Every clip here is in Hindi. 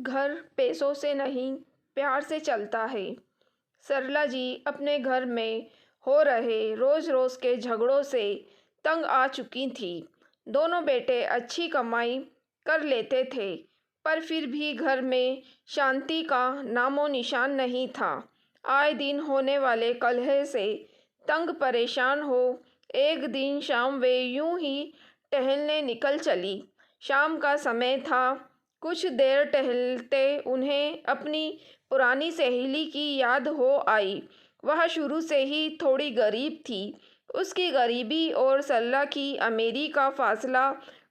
घर पैसों से नहीं, प्यार से चलता है। सरला जी अपने घर में हो रहे रोज़-रोज़ के झगड़ों से तंग आ चुकी थीं। दोनों बेटे अच्छी कमाई कर लेते थे, पर फिर भी घर में शांति का नामो-निशान नहीं था। आए दिन होने वाले कलह से तंग परेशान हो एक दिन शाम वे यूं ही टहलने निकल चली। शाम का समय था। कुछ देर टहलते उन्हें अपनी पुरानी सहेली की याद हो आई। वह शुरू से ही थोड़ी गरीब थी। उसकी गरीबी और सरला की अमीरी का फासला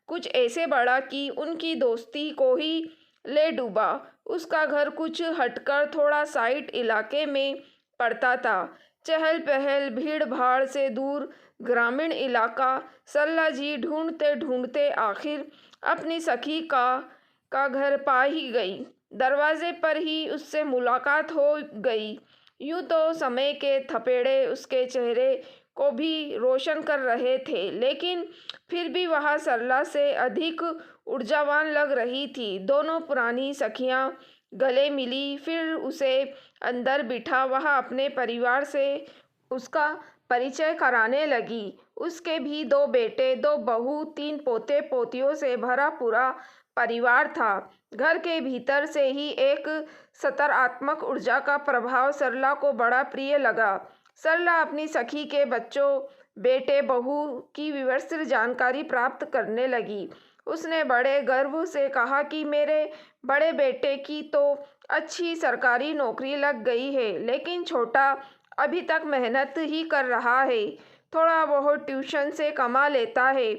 कुछ ऐसे बढ़ा कि उनकी दोस्ती को ही ले डूबा। उसका घर कुछ हटकर थोड़ा साइड इलाके में पड़ता था। चहल पहल भीड़ भाड़ से दूर ग्रामीण इलाका। सरला जी ढूंढते ढूंढते आखिर अपनी सखी का घर पा ही गई। दरवाजे पर ही उससे मुलाकात हो गई। यूं तो समय के थपेड़े उसके चेहरे को भी रोशन कर रहे थे, लेकिन फिर भी वह सरला से अधिक ऊर्जावान लग रही थी। दोनों पुरानी सखियां गले मिली, फिर उसे अंदर बिठा वह अपने परिवार से उसका परिचय कराने लगी। उसके भी 2 बेटे, 2 बहू, 3 पोते पोतियों से भरा पूरा परिवार था। घर के भीतर से ही एक सकारात्मक ऊर्जा का प्रभाव सरला को बड़ा प्रिय लगा। सरला अपनी सखी के बच्चों, बेटे बहू की विस्तृत जानकारी प्राप्त करने लगी। उसने बड़े गर्व से कहा कि मेरे बड़े बेटे की तो अच्छी सरकारी नौकरी लग गई है, लेकिन छोटा अभी तक मेहनत ही कर रहा है। थोड़ा बहुत ट्यूशन से कमा लेता है,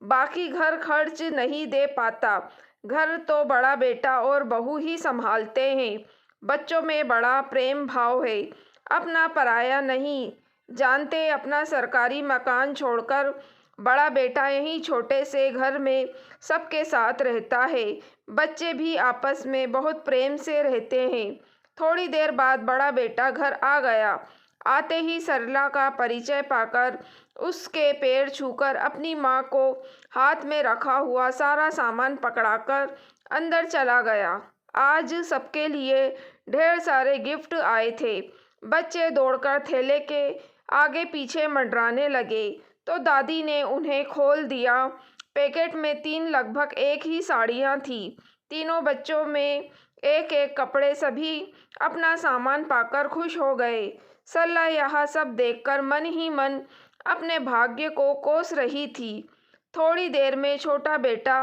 बाकी घर खर्च नहीं दे पाता। घर तो बड़ा बेटा और बहू ही संभालते हैं। बच्चों में बड़ा प्रेम भाव है, अपना पराया नहीं जानते। अपना सरकारी मकान छोड़कर बड़ा बेटा यहीं छोटे से घर में सबके साथ रहता है। बच्चे भी आपस में बहुत प्रेम से रहते हैं। थोड़ी देर बाद बड़ा बेटा घर आ गया। आते ही सरला का परिचय पाकर उसके पैर छूकर अपनी माँ को हाथ में रखा हुआ सारा सामान पकड़ाकर अंदर चला गया। आज सबके लिए ढेर सारे गिफ्ट आए थे। बच्चे दौड़कर थैले के आगे पीछे मंडराने लगे, तो दादी ने उन्हें खोल दिया। पैकेट में 3 लगभग एक ही साड़ियाँ थीं। तीनों बच्चों में एक एक कपड़े। सभी अपना सामान पाकर खुश हो गए। सरला यह सब देखकर मन ही मन अपने भाग्य को कोस रही थी। थोड़ी देर में छोटा बेटा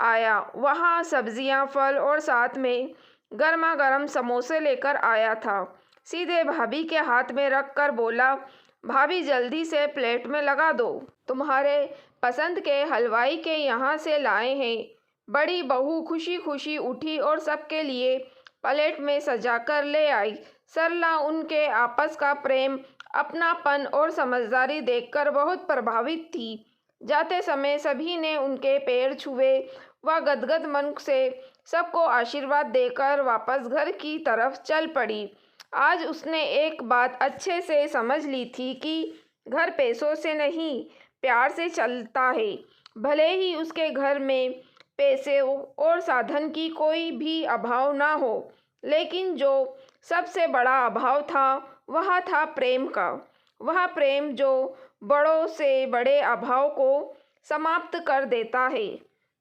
आया। वहाँ सब्जियाँ, फल और साथ में गर्मा गर्म समोसे लेकर आया था। सीधे भाभी के हाथ में रख कर बोला, भाभी जल्दी से प्लेट में लगा दो, तुम्हारे पसंद के हलवाई के यहाँ से लाए हैं। बड़ी बहू खुशी खुशी उठी और सबके लिए प्लेट में सजाकर ले आई। सरला उनके आपस का प्रेम, अपनापन और समझदारी देखकर बहुत प्रभावित थी। जाते समय सभी ने उनके पैर छुए। वह गदगद मन से सबको आशीर्वाद देकर वापस घर की तरफ चल पड़ी। आज उसने एक बात अच्छे से समझ ली थी कि घर पैसों से नहीं, प्यार से चलता है। भले ही उसके घर में पैसे और साधन की कोई भी अभाव ना हो, लेकिन जो सबसे बड़ा अभाव था वह था प्रेम का। वह प्रेम जो बड़ों से बड़े अभाव को समाप्त कर देता है।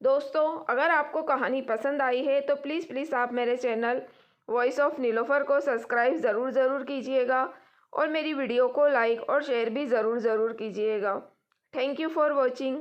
दोस्तों, अगर आपको कहानी पसंद आई है तो प्लीज़ आप मेरे चैनल वॉइस ऑफ नीलोफर को सब्सक्राइब ज़रूर कीजिएगा और मेरी वीडियो को लाइक और शेयर भी ज़रूर कीजिएगा। Thank you for watching.